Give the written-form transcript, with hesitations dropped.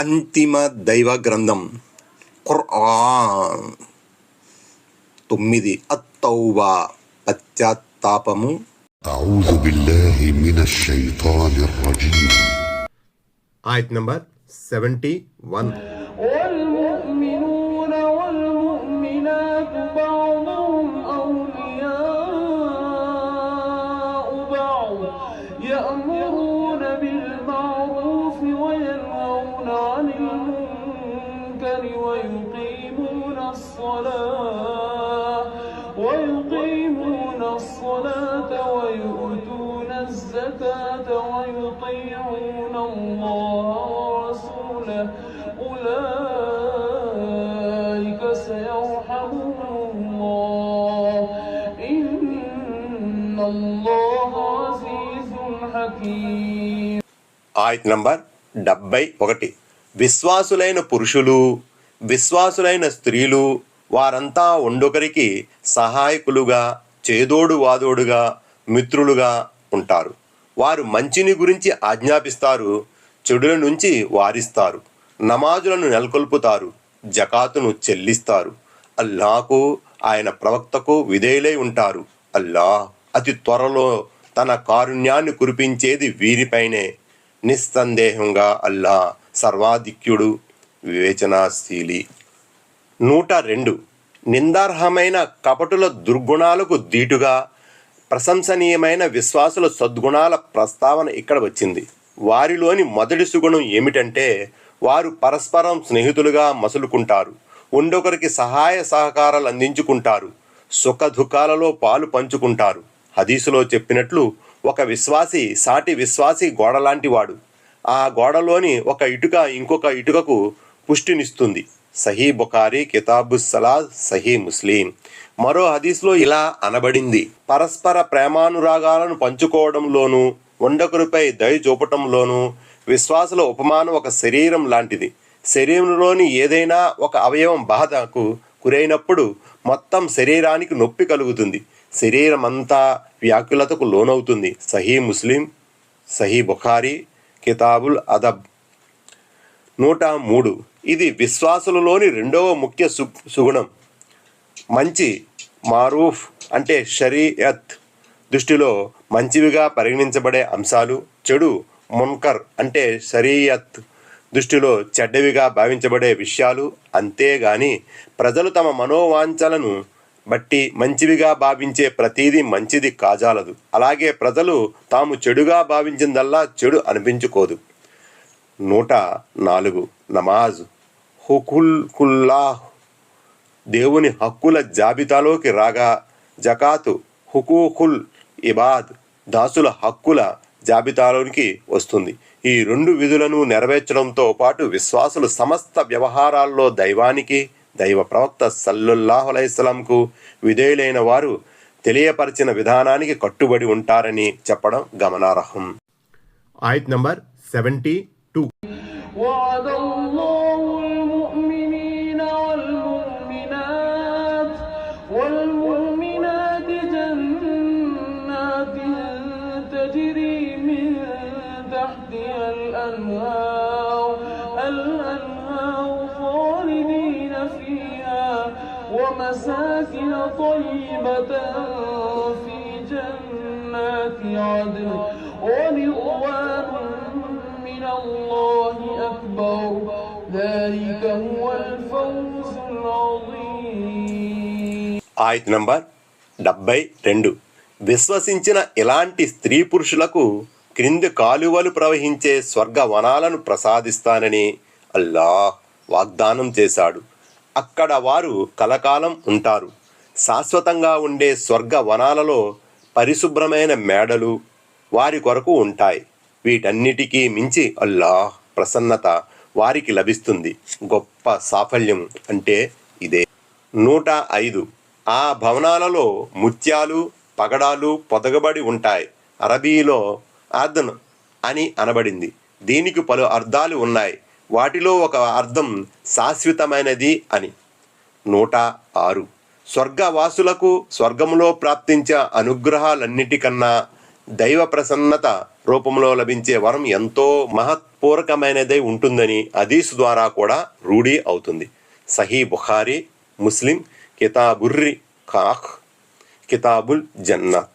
అంతిమ దైవ గ్రంథం ఖుర్ఆన్. 9 అత్తౌబా పశ్చాత్తాపము. అఊజు బిల్లాహి మినష్ షైతానిర్ రజీమ్. ఆయత్ నంబర్ 71. يأمرون بالمعروف وينهون عن المنكر ويقيمون الصلاة ويؤتون الزكاة ويطيعون الله ورسوله أولئك سيرحمهم الله إن الله عزيز حكيم. ఆయత్ నంబర్ 71. విశ్వాసులైన పురుషులు, విశ్వాసులైన స్త్రీలు వారంతా ఒండొకరికి సహాయకులుగా, చేదోడు వాదోడుగా, మిత్రులుగా ఉంటారు. వారు మంచిని గురించి ఆజ్ఞాపిస్తారు, చెడుల నుంచి వారిస్తారు, నమాజులను నెలకొల్పుతారు, జకాతును చెల్లిస్తారు, అల్లాహకు ఆయన ప్రవక్తకు విధేయులై ఉంటారు. అల్లాహ్ అతి త్వరలో తన కారుణ్యాన్ని కురిపించేది వీరిపైనే. నిస్సందేహంగా అల్లాహ్ సర్వాధిక్యుడు, వివేచనాశీలి. 102. నిందార్హమైన కపటుల దుర్గుణాలకు దీటుగా ప్రశంసనీయమైన విశ్వాసుల సద్గుణాల ప్రస్తావన ఇక్కడ వచ్చింది. వారిలోని మొదటి సుగుణం ఏమిటంటే వారు పరస్పరం స్నేహితులుగా మసులుకుంటారు, ఒండొకరికి సహాయ సహకారాలు అందించుకుంటారు, సుఖ దుఃఖాలలో పాలు పంచుకుంటారు. హదీసులో చెప్పినట్లు ఒక విశ్వాసి సాటి విశ్వాసి గోడలాంటి వాడు. ఆ గోడలోని ఒక ఇటుక ఇంకొక ఇటుకకు పుష్టినిస్తుంది. సహీ బుఖారీ, కితాబుస్ సలాద్, సహీ ముస్లిం. మరో హదీస్లో ఇలా అనబడింది: పరస్పర ప్రేమానురాగాలను పంచుకోవడంలోనూ ఒండొకరిపై దయ చూపటంలోనూ విశ్వాసుల ఉపమానం ఒక శరీరం లాంటిది. శరీరంలోని ఏదైనా ఒక అవయవం బాధకు గురైనప్పుడు మొత్తం శరీరానికి నొప్పి కలుగుతుంది, శరీరం అంతా వ్యాకులతకు లోనవుతుంది. సహీ ముస్లిం, సహీ బుఖారీ, కితాబుల్ అదబ్. 103. ఇది విశ్వాసులలోని రెండవ ముఖ్య సుగుణం. మంచి మారూఫ్ అంటే షరీయత్ దృష్టిలో మంచివిగా పరిగణించబడే అంశాలు, చెడు మున్కర్ అంటే షరీయత్ దృష్టిలో చెడ్డవిగా భావించబడే విషయాలు. అంతేగాని ప్రజలు తమ మనోవాంఛలను బట్టి మంచివిగా భావించే ప్రతీదీ మంచిది కాజాలదు. అలాగే ప్రజలు తాము చెడుగా భావించిందల్లా చెడు అనిపించుకోదు. 104. నమాజ్ హుకుల్లాహ్ దేవుని హక్కుల జాబితాలోకి రాగా, జకాతు హుకూకుల్ ఇబాద్ దాసుల హక్కుల జాబితాలోనికి వస్తుంది. ఈ రెండు విధులను నెరవేర్చడంతో పాటు విశ్వాసులు సమస్త వ్యవహారాల్లో దైవానికి, దైవ ప్రవక్త సల్లల్లాహు అలైహి వసల్లంకు విధేయులైన వారు తెలియపరిచిన విధానానికి కట్టుబడి ఉంటారని చెప్పడం గమనార్హం. ఆయత్ నంబర్ 72. وعد الله المؤمنين والمؤمنات جنات تجري من تحتها الأنهار خالدين فيها ومساكن طيبة في جنات عدن ورضوان من الله أكبر ذلك هو الفوز العظيم. ఆయత్ నంబర్ 72. విశ్వసించిన ఇలాంటి స్త్రీ పురుషులకు క్రింది కాలువలు ప్రవహించే స్వర్గ వనాలను ప్రసాదిస్తానని అల్లాహ్ వాగ్దానం చేశాడు. అక్కడ వారు కలకాలం ఉంటారు. శాశ్వతంగా ఉండే స్వర్గ వనాలలో పరిశుభ్రమైన మేడలు వారి కొరకు ఉంటాయి. వీటన్నిటికీ మించి అల్లాహ్ ప్రసన్నత వారికి లభిస్తుంది. గొప్ప సాఫల్యం అంటే ఇదే. 105. ఆ భవనాలలో ముత్యాలు, పగడాలు పొదగబడి ఉంటాయి. అరబీలో అదన్ అని అనబడింది. దీనికి పలు అర్థాలు ఉన్నాయి. వాటిలో ఒక అర్థం శాశ్వతమైనది అని. 106. స్వర్గవాసులకు స్వర్గంలో ప్రాప్తించే అనుగ్రహాలన్నిటికన్నా దైవ ప్రసన్నత రూపంలో లభించే వరం ఎంతో పూరకమైనదై ఉంటుందని హదీసు ద్వారా కూడా రూఢీ అవుతుంది. సహీ బుఖారీ, ముస్లిం, కితాబుర్రి కాఖ్, కితాబుల్ జన్నత్.